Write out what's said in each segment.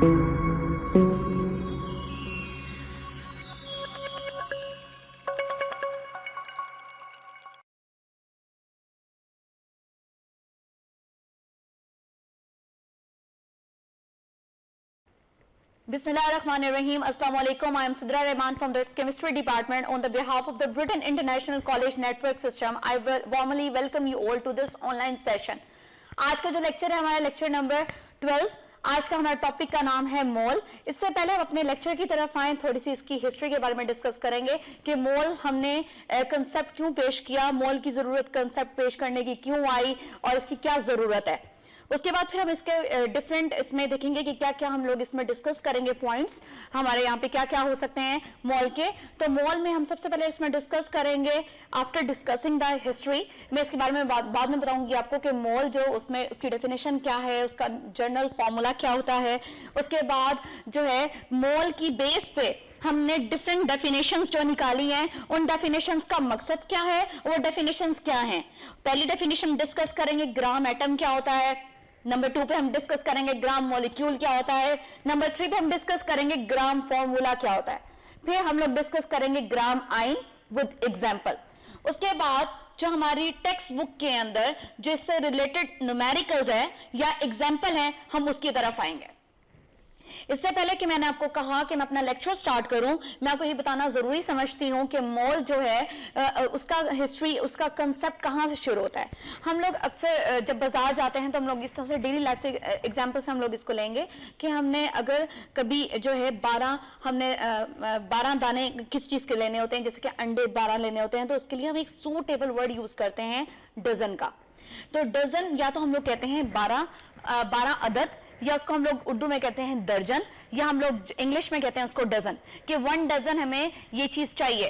Bismillahirrahmanirrahim. Assalamu alaikum. I am Sidra Rahman from the Chemistry Department. On the behalf of the Britain International College Network System, I warmly welcome you all to this online session. आज का जो lecture है हमारा lecture number 12. आज का हमारा topic का नाम है मोल. इससे पहले हम अपने लेक्चर की तरफ आए, थोड़ी सी इसकी हिस्ट्री के बारे में डिस्कस करेंगे कि मोल हमने कंसेप्ट क्यों पेश किया, मोल की जरूरत कंसेप्ट पेश करने की क्यों आई और इसकी क्या जरूरत है. उसके बाद फिर हम इसके डिफरेंट इसमें देखेंगे कि क्या क्या हम लोग इसमें डिस्कस करेंगे पॉइंट्स हमारे यहाँ पे क्या क्या हो सकते हैं मोल के. तो मोल में हम सबसे पहले इसमें डिस्कस करेंगे आफ्टर डिस्कसिंग द हिस्ट्री. मैं इसके बारे में बाद में बताऊंगी आपको कि मोल जो उसमें उसकी डेफिनेशन क्या है, उसका जनरल फॉर्मूला क्या होता है. उसके बाद जो है मोल की बेस पे हमने डिफरेंट डेफिनेशंस जो निकाली हैं, उन डेफिनेशंस का मकसद क्या है, वो डेफिनेशंस क्या हैं. पहली डेफिनेशन डिस्कस करेंगे ग्राम एटम क्या होता है. नंबर 2 पे हम डिस्कस करेंगे ग्राम मॉलिक्यूल क्या होता है. नंबर 3 पे हम डिस्कस करेंगे ग्राम फॉर्मूला क्या होता है. फिर हम लोग डिस्कस करेंगे ग्राम आयन विद एग्जांपल. उसके बाद जो हमारी टेक्स्ट बुक के अंदर जिससे रिलेटेड न्यूमेरिकल्स है या एग्जांपल है, हम उसकी तरफ आएंगे. इससे पहले कि मैंने आपको कहा कि मैं अपना लेक्चर स्टार्ट करूं, मैं आपको ये बताना जरूरी समझती हूं कि मोल जो है उसका हिस्ट्री, उसका कंसेप्ट कहां से शुरू होता है. हम लोग अक्सर जब बाजार जाते हैं तो हम लोग इस तरह से डेली लाइफ से एग्जांपल से हम लोग इसको लेंगे कि हमने अगर कभी जो है 12 दाने किस चीज के लेने होते हैं, जैसे कि अंडे 12 लेने होते हैं, तो उसके लिए हम एक सूटेबल वर्ड यूज करते हैं डजन का. तो डजन या तो हम लोग कहते हैं 12 अदद, या उसको हम लोग उर्दू में कहते हैं दर्जन, या हम लोग इंग्लिश में कहते हैं उसको डजन, कि 1 डजन हमें ये चीज चाहिए.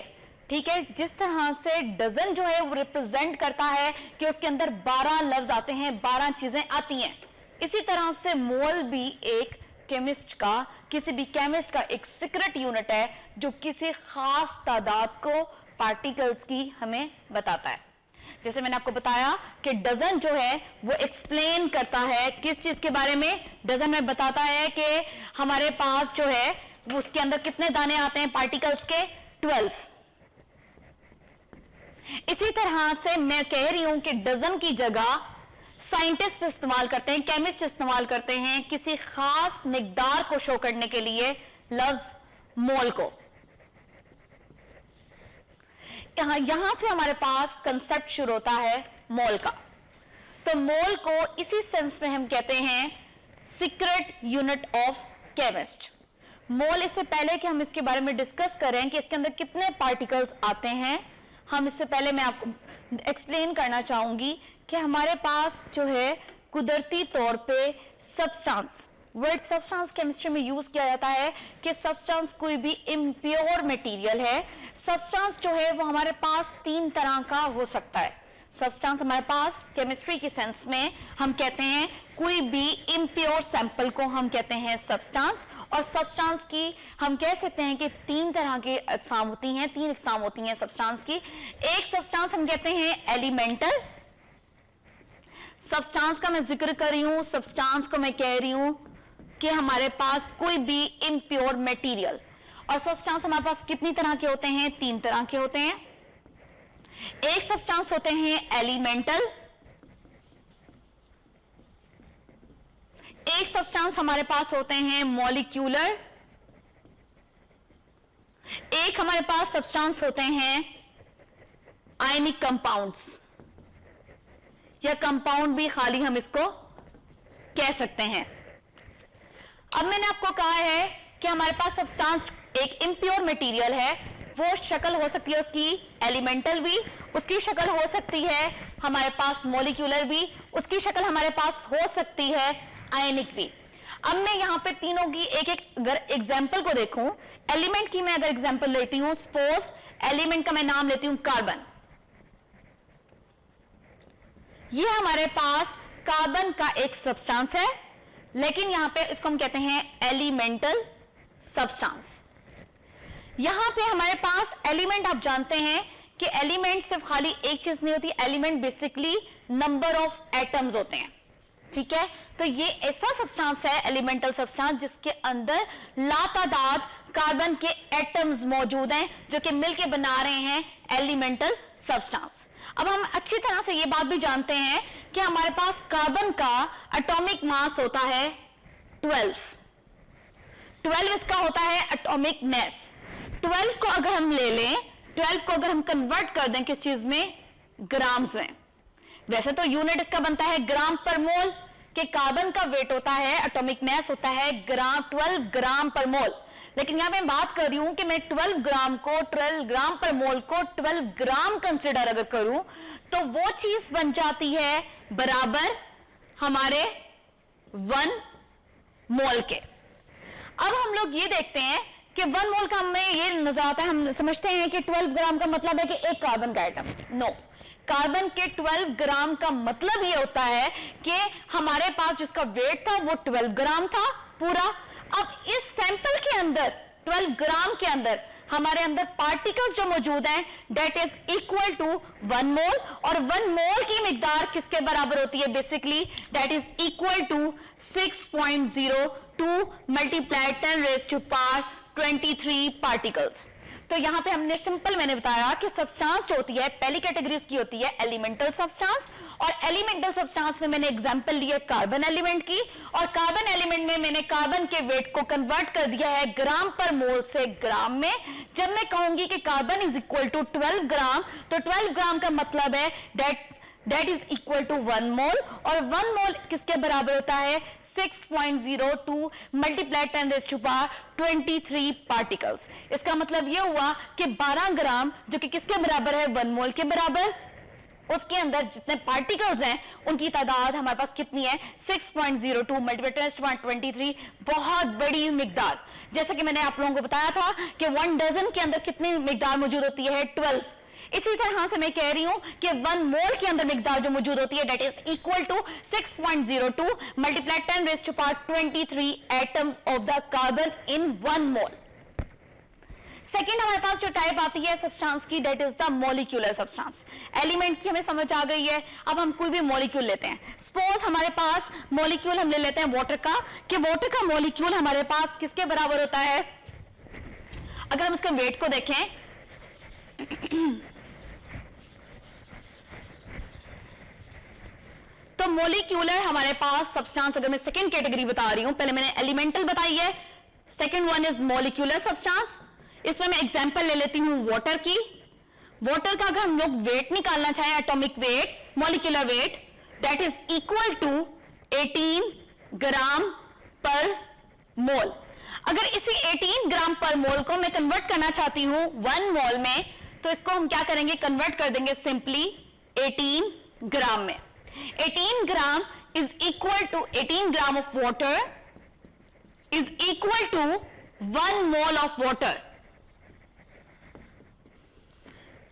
ठीक है. जिस तरह से डजन जो है वो रिप्रेजेंट करता है कि उसके अंदर 12 लफ्ज आते हैं, 12 चीजें आती हैं, इसी तरह से मोल भी एक केमिस्ट का, किसी भी केमिस्ट का एक सीक्रेट यूनिट है जो किसी खास तादाद को पार्टिकल्स की हमें बताता है. जैसे मैंने आपको बताया कि डजन जो है वो एक्सप्लेन करता है किस चीज के बारे में. डजन में बताता है कि हमारे पास जो है वो उसके अंदर कितने दाने आते हैं पार्टिकल्स के, 12. इसी तरह से मैं कह रही हूं कि डजन की जगह साइंटिस्ट इस्तेमाल करते हैं, केमिस्ट इस्तेमाल करते हैं किसी खास मिकदार को शो करने के लिए लफ्ज मोल को. यहां से हमारे पास कंसेप्ट शुरू होता है मोल का. तो मोल को इसी सेंस में हम कहते हैं सीक्रेट यूनिट ऑफ केमिस्ट. मोल, इससे पहले कि हम इसके बारे में डिस्कस करें कि इसके अंदर कितने पार्टिकल्स आते हैं, हम इससे पहले मैं आपको एक्सप्लेन करना चाहूंगी कि हमारे पास जो है कुदरती तौर पे सब्सटेंस, वर्ड सब्सटेंस केमिस्ट्री में यूज किया जाता है कि सब्सटेंस कोई भी इम्प्योर मटेरियल है. सब्सटेंस जो है वो हमारे पास 3 तरह का हो सकता है. सब्सटेंस हमारे पास केमिस्ट्री के सेंस में हम कहते हैं कोई भी इम्प्योर सैंपल को हम कहते हैं सब्सटेंस. और सब्सटेंस की हम कह सकते हैं कि 3 तरह की अक़साम होती हैं, 3 अक़साम होती हैं सब्सटेंस की. एक सब्सटेंस हम कहते हैं एलिमेंटल. सब्सटेंस का मैं जिक्र कर रही हूं, सब्सटेंस को मैं कह रही हूं कि हमारे पास कोई भी इम्प्योर मटेरियल. और सब्सटेंस हमारे पास कितनी तरह के होते हैं, 3 तरह के होते हैं. एक सब्सटेंस होते हैं एलिमेंटल, एक सब्सटेंस हमारे पास होते हैं मॉलिक्यूलर, एक हमारे पास सब्सटेंस होते हैं आयनिक कंपाउंड्स, या कंपाउंड भी खाली हम इसको कह सकते हैं. अब मैंने आपको कहा है कि हमारे पास सब्सटेंस एक इम्प्योर मटेरियल है, वो शक्ल हो सकती है उसकी एलिमेंटल भी, उसकी शक्ल हो सकती है हमारे पास मॉलिक्यूलर भी, उसकी शक्ल हमारे पास हो सकती है आयनिक भी. अब मैं यहां पे तीनों की एक एक अगर एग्जांपल को देखूं, एलिमेंट की मैं अगर एग्जांपल लेती हूं, सपोज एलिमेंट का मैं नाम लेती हूं कार्बन. ये हमारे पास कार्बन का एक सब्सटेंस है, लेकिन यहां पे इसको हम कहते हैं एलिमेंटल सब्सटेंस. यहां पे हमारे पास एलिमेंट, आप जानते हैं कि एलिमेंट सिर्फ खाली एक चीज नहीं होती, element basically number of atoms होते हैं. ठीक है, तो ये ऐसा सब्सटेंस है एलिमेंटल सब्सटेंस जिसके अंदर लातादाद कार्बन के एटम्स मौजूद हैं जो कि मिलकर बना रहे हैं एलिमेंटल सब्सटेंस। अब हम अच्छी तरह से ये बात भी जानते हैं कि हमारे पास कार्बन का एटॉमिक मास होता है 12 इसका होता है एटॉमिक मास। 12 को अगर हम ले लें, 12 को अगर हम कन्वर्ट कर दें किस चीज में, ग्राम्स में, वैसे तो यूनिट इसका बनता है ग्राम पर मोल, कि कार्बन का वेट होता है, एटॉमिक मास होता है ग्राम, 12 ग्राम पर मोल, लेकिन यहां मैं बात कर रही हूं कि मैं 12 ग्राम को, 12 ग्राम पर मोल को 12 ग्राम कंसिडर अगर करूं तो वो चीज बन जाती है बराबर हमारे 1 मोल के। अब हम लोग ये देखते हैं कि 1 मोल का हमें ये नजर आता है, हम समझते हैं कि 12 ग्राम का मतलब है कि एक कार्बन का एटम। नो, कार्बन के 12 ग्राम का मतलब ये होता है कि हमारे पास जिसका वेट था वो 12 ग्राम था पूरा। अब इस सैंपल के अंदर 12 ग्राम के अंदर हमारे अंदर पार्टिकल्स जो मौजूद हैं that is equal to 1 mole, और 1 मोल की मिकदार किसके बराबर होती है, basically that is equal to 6.02 multiply 10 raise to power 23 particles. तो यहां पे हमने सिंपल, मैंने बताया कि सब्सटेंस जो होती है पहली कैटेगरी उसकी होती है एलिमेंटल सब्सटेंस, और एलिमेंटल सब्सटेंस में मैंने एग्जांपल लिया कार्बन एलिमेंट की, और कार्बन एलिमेंट में मैंने कार्बन के वेट को कन्वर्ट कर दिया है ग्राम पर मोल से ग्राम में। जब मैं कहूंगी कि carbon is equal to 12 gram, तो 12 ग्राम का मतलब है that is equal to 1 mole, और 1 मोल किसके बराबर होता है, 6.02 multiply 10 raise to power 23 particles. इसका मतलब यह हुआ कि 12 ग्राम जो कि किसके बराबर है, 1 मोल के बराबर, उसके अंदर जितने पार्टिकल्स हैं उनकी तादाद हमारे पास कितनी है, 6.02 मल्टीप्लाई 10 टू पावर 23। बहुत बड़ी मिकदार, जैसा कि मैंने आप लोगों को बताया था कि 1 डजन के अंदर कितनी मिकदार मौजूद होती है, 12। इसी तरह से मैं कह रही हूं कि 1 मोल के अंदर मिकदार जो मौजूद होती है that is equal to 6.02 multiply 10 raise to power 23 atoms of the carbon in 1 mole. Second हमारे पास जो टाइप आती है सब्सटेंस की that is the molecular substance. Element की हमें समझ आ गई है, अब हम कोई भी मॉलिक्यूल लेते हैं। सपोज हमारे पास मॉलिक्यूल हम ले लेते हैं वाटर का, कि वाटर का मॉलिक्यूल हमारे पास किसके बराबर होता है, अगर हम इसके वेट को देखें तो मॉलिक्यूलर हमारे पास सब्सटेंस, अगर मैं सेकंड कैटेगरी बता रही हूं, पहले मैंने एलिमेंटल बताई है, second one is molecular substance. इसमें मैं एग्जांपल ले लेती हूं वाटर की। वाटर का अगर हम लोग वेट निकालना चाहें, atomic weight, molecular weight, that is equal to 18 gram पर मोल। अगर इसी 18 ग्राम पर मोल को मैं कन्वर्ट करना चाहती हूं 1 मोल में, तो इसको हम क्या करेंगे, कन्वर्ट कर देंगे सिंपली 18 ग्राम में। 18 ग्राम is equal to 18 gram of water is equal to 1 mole of water।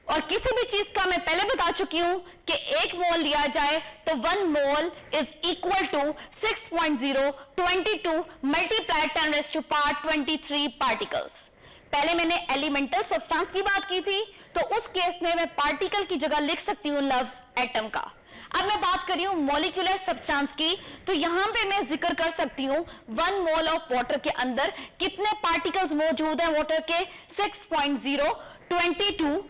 और किसी भी चीज का मैं पहले बता चुकी हूं कि 1 मोल लिया जाए तो 1 mole is equal to 6.022 multiply 10 raise to power 23 particles. पहले मैंने एलिमेंटल सब्सटेंस की बात की थी, तो उस केस में मैं पार्टिकल की जगह लिख सकती हूं लफ्ज एटम का। अब मैं बात कर रही हूं मॉलिक्यूलर सब्सटेंस की, तो यहां पे मैं जिक्र कर सकती हूं 1 मोल ऑफ वाटर के अंदर कितने पार्टिकल्स मौजूद हैं वाटर के, 6.022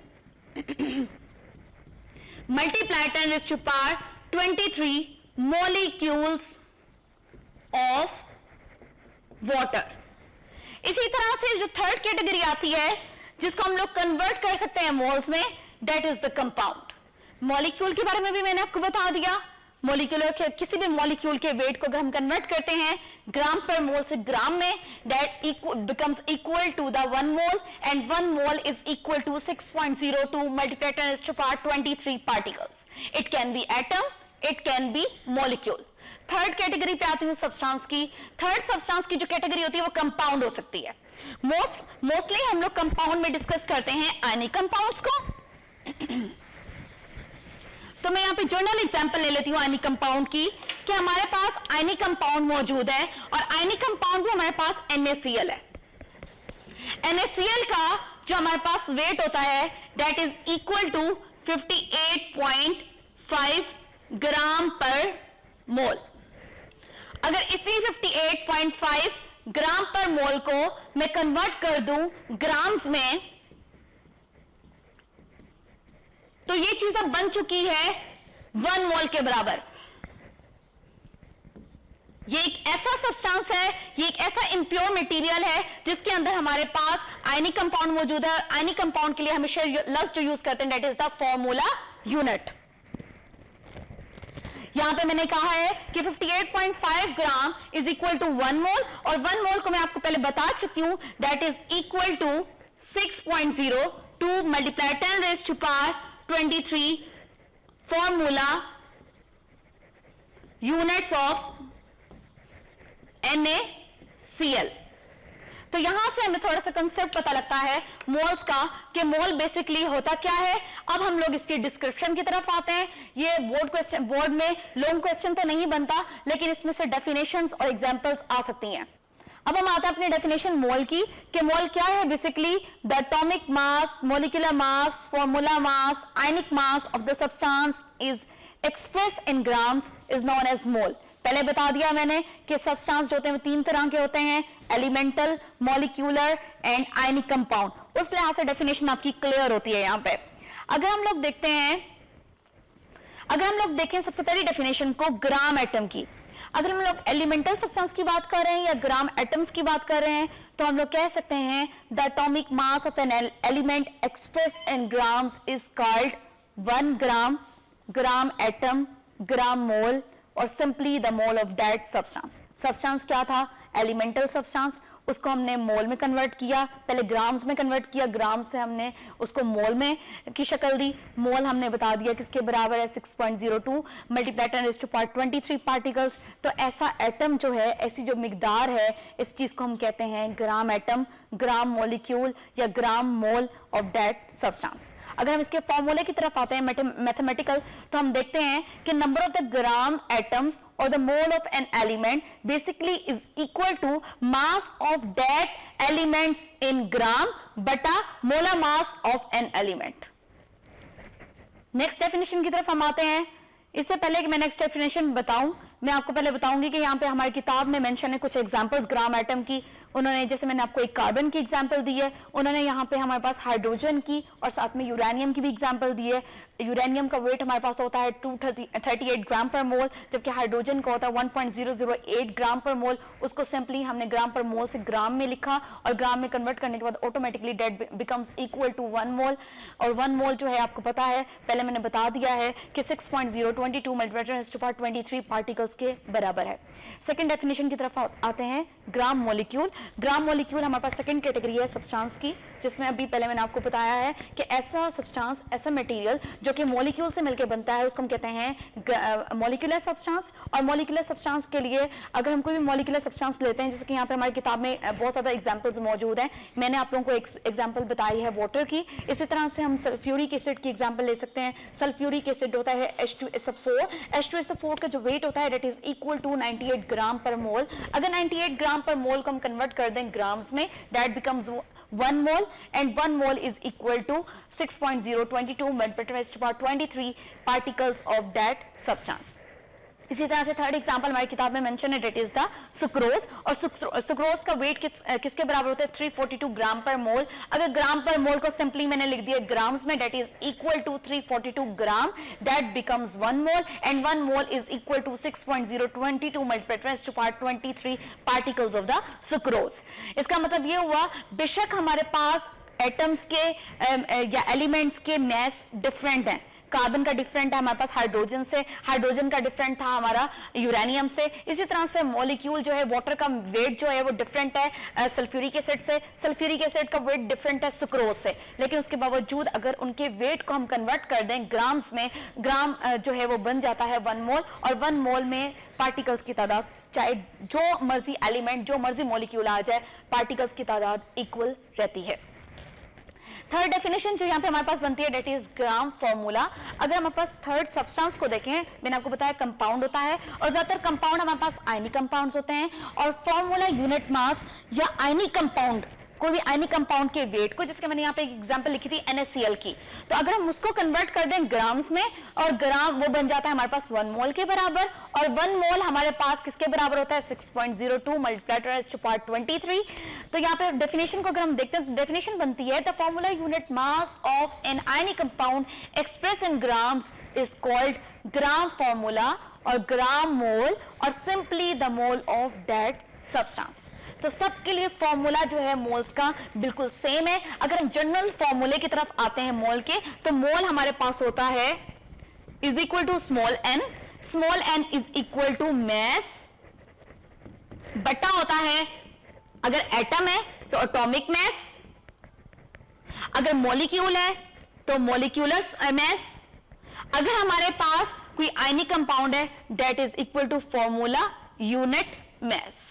multiply 10 raise to power 23 molecules of water. इसी तरह से जो थर्ड कैटेगरी आती है जिसको हम लोग कन्वर्ट कर सकते हैं मोल्स में, that is the compound. Molecule के बारे में भी मैंने आपको बता दिया, मॉलिक्यूलर के किसी भी मॉलिक्यूल के वेट को अगर हम कन्वर्ट करते हैं ग्राम पर मोल से ग्राम में, that becomes equal to the 1 mole, and 1 mole is equal to 6.02 multiply 10 raise to power 23 particles. It can be atom, it can be molecule. Third category पे आती हूँ सब्सटेंस की। थर्ड सब्सटेंस की जो कैटेगरी होती है वो कंपाउंड हो सकती है। मोस्टली हम लोग कंपाउंड में डिस्कस करते हैं आयनिक कंपाउंड्स को। तो मैं यहाँ पे जनरल एग्जांपल ले लेती हूँ आयनिक कंपाउंड की, कि हमारे पास आयनिक कंपाउंड मौजूद है, और आयनिक कंपाउंड भी हमारे पास NaCl है। NaCl का जो हमारे पास वेट होता है दैट इज इक्वल टू 58.5 ग्राम पर मोल। अगर इसी 58.5 ग्राम पर मोल को मैं कन्वर्ट कर दूं ग्राम्स में, तो ये चीज अब बन चुकी है 1 मोल के बराबर। ये एक ऐसा सब्सटेंस है, ये एक ऐसा इम्प्योर मटेरियल है जिसके अंदर हमारे पास आयनिक कंपाउंड मौजूद है। आयनिक कंपाउंड के लिए हमेशा लफ्ज जो यूज करते हैं that is the formula unit. यहां पे मैंने कहा है कि 58.5 gram is equal to 1 mole, और 1 मोल को मैं आपको पहले बता चुकी हूं that is equal to 6.02 multiply 10 raise to power 23 formula units of NaCl। तो यहां से हमें थोड़ा सा कंसेप्ट पता लगता है मोल्स का कि मोल बेसिकली होता क्या है। अब हम लोग इसकी डिस्क्रिप्शन की तरफ आते हैं। ये बोर्ड में लॉन्ग क्वेश्चन तो नहीं बनता, लेकिन इसमें से डेफिनेशंस और एग्जांपल्स आ सकती हैं। अब हम आते हैं अपनी डेफिनेशन मोल की कि मोल क्या है। Basically the atomic mass, molecular mass, formula mass, ionic mass of the substance is express in grams is known as mole. पहले बता दिया मैंने कि सब्सटेंस जो होते हैं वो 3 तरह के होते हैं, elemental, molecular and ionic compound. उस लिहाज से डेफिनेशन आपकी क्लियर होती है। यहां पे अगर हम लोग देखें सबसे पहली डेफिनेशन को ग्राम एटम की। अगर हम लोग एलिमेंटल सब्सटेंस की बात कर रहे हैं या ग्राम एटम्स की बात कर रहे हैं तो हम लोग कह सकते हैं the atomic mass of an element express in grams is called 1 gram, gram atom, gram mole और simply the mole of that substance. Substance क्या था? एलिमेंटल सब्सटेंस, उसको हमने मोल में कन्वर्ट किया, पहले ग्राम्स में कन्वर्ट किया, ग्राम से हमने उसको मोल में की शक्ल दी। मोल हमने बता दिया किसके बराबर है 6.02 multiply 10 raise to power 23 particles. तो ऐसा एटम जो है, ऐसी जो मिकदार है, इस चीज को हम कहते हैं ग्राम एटम, ग्राम मॉलिक्यूल या ग्राम मोल ऑफ दैट सब्सटेंस। अगर हम इसके फॉर्मूले की तरफ आते हैं मैथमेटिकल, तो हम देखते हैं कि number of the gram atoms or the mole of an element basically is equal to mass of that elements in gram बटा molar mass of an element। Next definition की तरफ हम आते हैं। इससे पहले कि मैं नेक्स्ट डेफिनेशन बताऊं, मैं आपको पहले बताऊंगी कि यहाँ पे हमारी किताब में मेंशन है कुछ एग्जांपल्स ग्राम एटम की। उन्होंने, जैसे मैंने आपको एक कार्बन की एग्जांपल दी है, उन्होंने यहाँ पे हमारे पास हाइड्रोजन की और साथ में यूरेनियम की भी एग्जांपल दी है। यूरेनियम का वेट हमारे पास होता है 238 ग्राम पर मोल, जबकि हाइड्रोजन का होता है 1.008 ग्राम पर मोल। उसको सिंपली हमने ग्राम पर मोल से ग्राम में लिखा और ग्राम में कन्वर्ट करने के बाद automatically that becomes equal to 1 mole. और 1 मोल जो है आपको पता है, पहले मैंने बता दिया है कि 6.022 multiply 10 raise to power 23 particles के बराबर है। सेकंड डेफिनेशन की तरफ आते हैं, ग्राम मॉलिक्यूल। ग्राम मॉलिक्यूल हमारे पास सेकंड कैटेगरी है सब्सटेंस की, जिसमें अभी पहले मैंने आपको बताया है कि ऐसा सब्सटेंस, ऐसा मटेरियल जो कि मॉलिक्यूल से मिलकर बनता है, उसको हम कहते हैं मॉलिक्यूलर सब्सटेंस। और मॉलिक्यूलर सब्सटेंस के लिए अगर हम कोई भी मॉलिक्यूलर सब्सटेंस लेते हैं, जैसे कि यहाँ पे हमारी किताब में बहुत ज्यादा एग्जांपल्स मौजूद हैं, मैंने आप लोगों को एक एग्जांपल बताई है वाटर की। इसी तरह से हम सल्फ्यूरिक एसिड की एग्जांपल ले सकते हैं। सल्फ्यूरिक एसिड होता है H2SO4। H2SO4 का जो वेट होता है दैट इज इक्वल टू 98 ग्राम पर मोल। अगर 98 ग्राम पर मोल को हम कन्वर्ट कर दें ग्राम्स में, that becomes 1 mole and 1 mole is equal to 6.022 multiply 10 to power 23 particles of that substance. इसी तरह से थर्ड एग्जांपल हमारी किताब में मेंशन है, दैट इज द सुक्रोज। और सुक्रोज का वेट किसके बराबर होता है? 342 ग्राम पर मोल। अगर ग्राम पर मोल को सिंपली मैंने लिख दिया ग्राम्स में, that is equal to 342 gram, that becomes 1 mole and 1 mole is equal to 6.022 multiply 10 to power 23 particles of the sucrose. इसका मतलब ये हुआ, बेशक हमारे पास एटम्स के या एलिमेंट्स के मास डिफरेंट हैं। कार्बन का डिफरेंट है हमारे पास हाइड्रोजन से, हाइड्रोजन का डिफरेंट था हमारा यूरेनियम से। इसी तरह से मॉलिक्यूल जो है, वाटर का वेट जो है वो डिफरेंट है सल्फ्यूरिक एसिड से, सल्फ्यूरिक एसिड का वेट डिफरेंट है सुक्रोज से। लेकिन उसके बावजूद अगर उनके वेट को हम कन्वर्ट कर दें ग्राम्स में, ग्राम जो है वो बन जाता है 1 मोल। और 1 मोल में पार्टिकल्स की तादाद, चाहे जो मर्जी एलिमेंट, जो मर्जी मॉलिक्यूल आ जाए, पार्टिकल्स की तादाद इक्वल रहती है। थर्ड डेफिनेशन जो यहाँ पे हमारे पास बनती है दैट इज ग्राम फॉर्मूला। अगर हमारे पास थर्ड सब्सटेंस को देखें, मैंने आपको बताया कंपाउंड होता है और ज्यादातर कंपाउंड हमारे पास आयनिक कंपाउंड्स होते हैं। और फॉर्मूला यूनिट मास या आयनिक कंपाउंड कोई भी आयनिक कंपाउंड के वेट को, जिसके मैंने यहाँ पे एक एग्जांपल लिखी थी NaCl की, तो अगर हम उसको कन्वर्ट कर दें ग्राम्स में, और ग्राम वो बन जाता है हमारे पास 1 मोल के बराबर, और 1 मोल हमारे पास किसके बराबर होता है 6.02 मल्टीप्लाइड टू पावर 23। तो यहाँ पे डेफिनेशन को अगर हम देखते हैं तो डेफिनेशन बनती है the formula unit mass of an ionic compound express in grams is called gram formula और ग्राम मोल और simply the mole of that substance. तो सबके लिए फॉर्मूला जो है मोल्स का बिल्कुल सेम है। अगर हम जनरल फॉर्मूले की तरफ आते हैं मोल के, तो मोल हमारे पास होता है is equal to small n is equal to mass बटा होता है, अगर एटम है तो एटॉमिक मैस, अगर मॉलिक्यूल है तो मॉलिक्यूलस मैस, अगर हमारे पास कोई आयनिक कंपाउंड है that is equal to formula unit mass.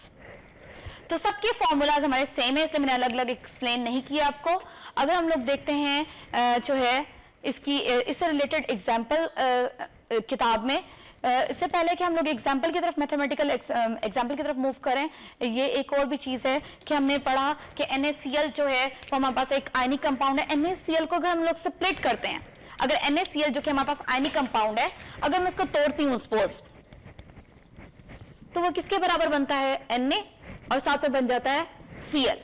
तो सबके फॉर्मूलाज हमारे सेम है, इसलिए मैंने अलग अलग एक्सप्लेन नहीं किया आपको। अगर हम लोग देखते हैं जो है इससे रिलेटेड एग्जाम्पल किताब में, इससे पहले कि हम लोग एग्जाम्पल की तरफ, मैथमेटिकल एग्जाम्पल की तरफ मूव करें, ये एक और भी चीज है कि हमने पढ़ा कि NaCl जो है वो हमारे पास एक आयनिक कंपाउंड है। NaCl को अगर हम लोग स्प्लिट करते हैं, अगर NaCl जो कि हमारे पास आयनिक कंपाउंड है, अगर मैं इसको तोड़ती हूं सपोज, तो वो किसके बराबर बनता है Na, और साथ में बन जाता है Cl।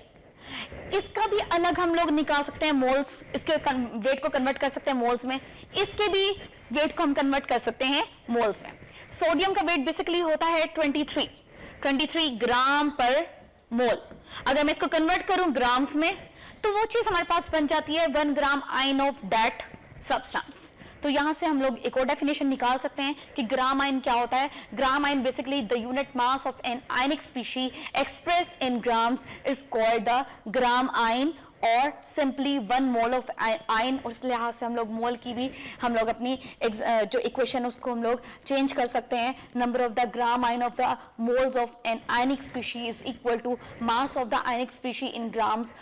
इसका भी अलग हम लोग निकाल सकते हैं मोल्स, इसके वेट को कन्वर्ट कर सकते हैं मोल्स में, इसके भी वेट को हम कन्वर्ट कर सकते हैं मोल्स में। सोडियम का वेट बेसिकली होता है 23 ग्राम पर मोल। अगर मैं इसको कन्वर्ट करूं ग्राम्स में, तो वो चीज हमारे पास बन जाती है 1 ग्राम आयन ऑफ दैट सब्सटेंस। तो यहां से हम लोग एक और डेफिनेशन निकाल सकते हैं कि ग्राम आयन क्या होता है। Gram ion basically the unit mass of an ionic species express in grams is called the gram ion और सिंपली 1 मोल ऑफ आयन। और इस लिहाज से हम लोग मोल की भी हम लोग अपनी जो इक्वेशन उसको हम लोग चेंज कर सकते हैं। Number of the gram ion of the moles of an ionic species is equal to mass of the ionic species in grams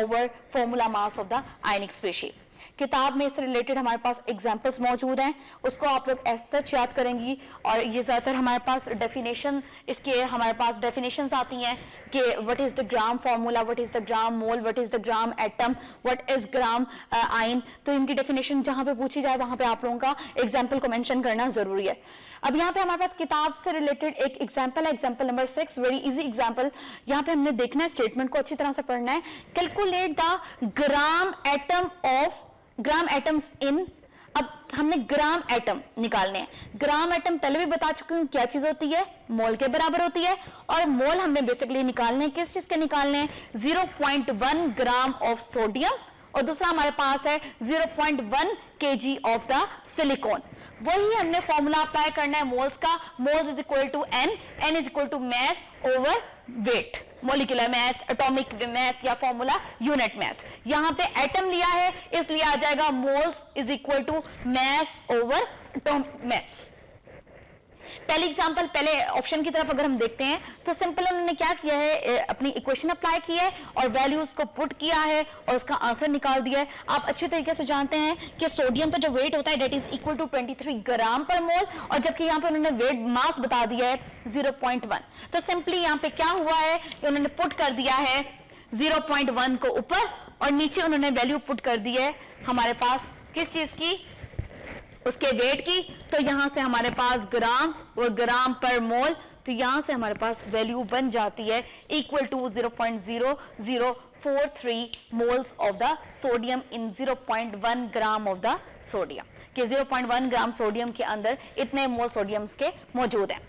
over formula mass of the ionic species. किताब में इससे related हमारे पास examples मौजूद हैं, उसको आप लोग as such याद करेंगी। और ये ज़्यादातर हमारे पास डेफिनेशन, इसके हमारे पास डेफिनेशंस आती हैं कि what is the gram formula, what is the gram mole, what is the gram atom, what is gram ion. तो इनकी डेफिनेशन जहाँ पे पूछी जाए वहाँ पे आप लोगों का एग्जाम्पल को मेंशन करना ज़रूरी है। अब यहाँ पे हमारे पास किताब से रिलेटेड एक एग्जाम्पल है, example number 6, very easy example. यहाँ पे हमने देखना है, स्टेटमेंट को अच्छी तरह से पढ़ना है। Calculate the gram atoms in. अब हमने ग्राम एटम निकालने हैं। ग्राम एटम पहले भी बता चुकी हूं क्या चीज होती है, मोल के बराबर होती है। और मोल हमें बेसिकली निकालने हैं, किस चीज के निकालने हैं, 0.1 ग्राम ऑफ सोडियम, और दूसरा हमारे पास है 0.1 kg ऑफ द सिलिकॉन। वही हमने फॉर्मूला अप्लाई करना है मोल्स का। Moles is equal to n is equal to mass over weight, molecular mass, atomic mass या फॉर्मूला यूनिट मैस। यहां पे एटम लिया है इसलिए आ जाएगा moles is equal to mass over atomic mass. पहले एग्जांपल, पहले ऑप्शन की तरफ अगर हम देखते हैं तो सिंपल उन्होंने क्या किया है, अपनी इक्वेशन अप्लाई की है और वैल्यूज को पुट किया है और उसका आंसर निकाल दिया है। आप अच्छे तरीके से जानते हैं कि सोडियम का जो वेट होता है दैट इज इक्वल टू 23 ग्राम पर मोल, और जबकि यहाँ पे उन्होंने वेट मास बता दिया है 0.1। तो सिंपली यहाँ पे क्या हुआ है कि उन्होंने पुट कर दिया है 0.1 को ऊपर और नीचे उन्होंने वैल्यू पुट कर दी है हमारे पास किस चीज की, उसके वेट की। तो यहां से हमारे पास ग्राम और ग्राम पर मोल, तो यहां से हमारे पास वैल्यू बन जाती है equal to 0.0043 moles of the sodium in 0.1 gram of the sodium, कि 0.1 ग्राम सोडियम के अंदर इतने मोल सोडियम के मौजूद हैं।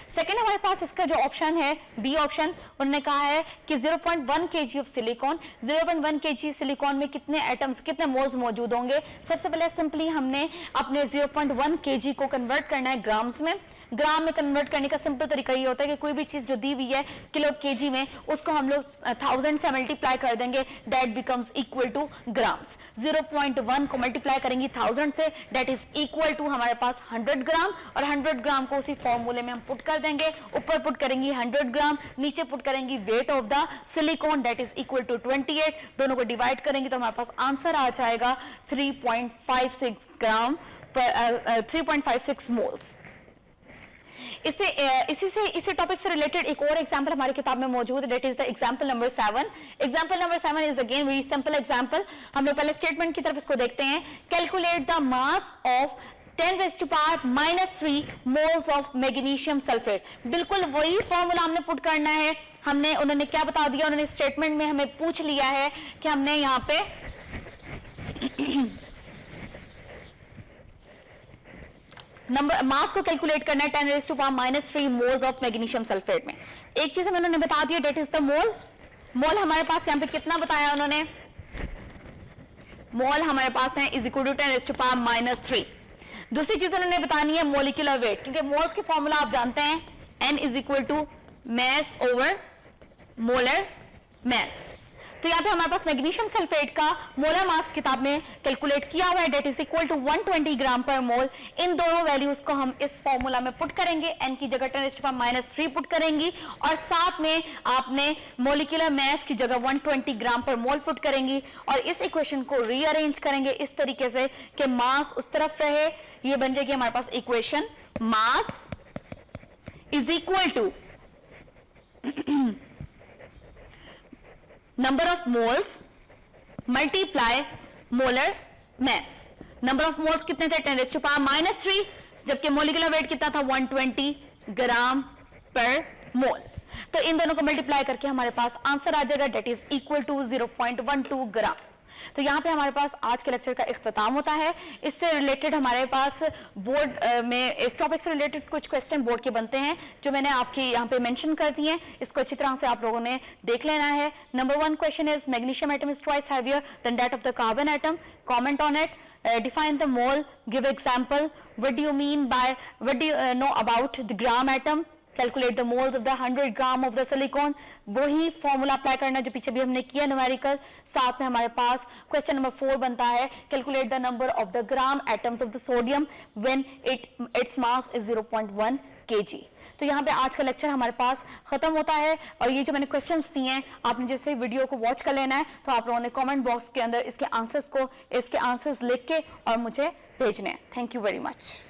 सेकेंड हमारे पास इसका जो ऑप्शन है बी ऑप्शन, उन्होंने कहा है कि 0.1 kg of silicon, 0.1 kg silicon में कितने एटम्स, कितने मोल्स मौजूद होंगे। सबसे पहले सिंपली हमने अपने 0.1 kg को कन्वर्ट करना है ग्राम्स में। ग्राम में कन्वर्ट करने का सिंपल तरीका ये होता है कि कोई भी चीज जो दी हुई है किलो केजी में, उसको हम लोग 1000 से मल्टीप्लाई कर देंगे, that becomes equal two grams. 0.1 को मल्टीप्लाई करेंगे 1000 से, दैट इज इक्वल टू हमारे पास 100 ग्राम, और 100 ग्राम को उसी फॉर्मूले में हम पुट कर देंगे। ऊपर पुट करेंगे 100 ग्राम, नीचे पुट करेंगे weight of the silicon that is equal to 28। दोनों को डिवाइड करेंगे तो हमारे पास आंसर आ जाएगा 3.56 ग्राम पर 3.56 मोल्स। इसी टॉपिक से रिलेटेड एक और एग्जांपल हमारी किताब में मौजूद है, that is the example number 7. Example number 7 is again very simple example. हम लोग पहले स्टेटमेंट की तरफ इसको देखते हैं. Calculate the mass of 10⁻³ moles of magnesium sulphate. बिल्कुल वही फॉर्मूला हमने पुट करना है. उन्होंने क्या बता दिया, उन्होंने स्टेटमेंट में हमें पूछ लिया है कि हमने यहाँ पे नंबर मास को कैलकुलेट करना है 10⁻³ मोल्स ऑफ मैग्नीशियम सल्फेट में. एक चीज हमें उन्होंने बता दिया, डेट इज द मोल. मोल हमारे पास यहाँ पे कितना बताया उन्होंने, मोल हमारे पास है इज इक्वल टू 10⁻³ दूसरी चीज उन्होंने बतानी है मोलिकुलर वेट, क्योंकि मोल्स की फॉर्मूला आप जानते हैं, n is equal to mass over molar mass. तो यहाँ पे हमारे पास मैग्नीशियम सल्फेट का मोलर मास किताब में कैलकुलेट किया हुआ है, that is equal to 120 gram पर मोल. इन दोनों वैल्यूज को हम इस फॉर्मूला में पुट करेंगे, n की जगह 10⁻³ पुट करेंगी और साथ में आपने मोलिकुलर मास की जगह 120 ग्राम पर मोल पुट करेंगी और इस इक्वेशन को रीअरेंज करेंगे इस तरीके से कि मास उस तरफ रहे. ये बन जाएगी हमारे पास equation, mass is equal to number of moles multiply molar mass. number of moles कितने थे 10⁻³ जबकि मोलिकुलर वेट कितना था 120 ग्राम पर मोल. तो इन दोनों को मल्टीप्लाई करके हमारे पास आंसर आ जाएगा, डेट इज इक्वल टू 0.12 ग्राम. तो यहाँ पे हमारे पास आज के लेक्चर का इख्तिताम होता है. इससे रिलेटेड हमारे पास बोर्ड में इस टॉपिक से रिलेटेड कुछ क्वेश्चन बोर्ड के बनते हैं जो मैंने आपके यहाँ पे मेंशन कर दिए हैं. इसको अच्छी तरह से आप लोगों ने देख लेना है. Number 1 question is magnesium atom is twice heavier than that of the carbon atom. Comment on it. Define the mole. Give example. What do you mean by? What do you know about the gram atom? Calculate the moles of the 100 gram of the silicon. वही formula apply करना जो पीछे भी हमने किया numerical. साथ में हमारे पास क्वेश्चन नंबर 4 बनता है, calculate the number of the gram atoms of the sodium when its mass is 0.1 kg. तो यहाँ पे आज का लेक्चर हमारे पास खत्म होता है और ये जो मैंने क्वेश्चंस दिए हैं आपने जैसे वीडियो को वॉच कर लेना है, तो आप लोगों ने कमेंट बॉक्स के अंदर इसके आंसर्स लिख के और मुझे भेजने हैं. Thank you very much.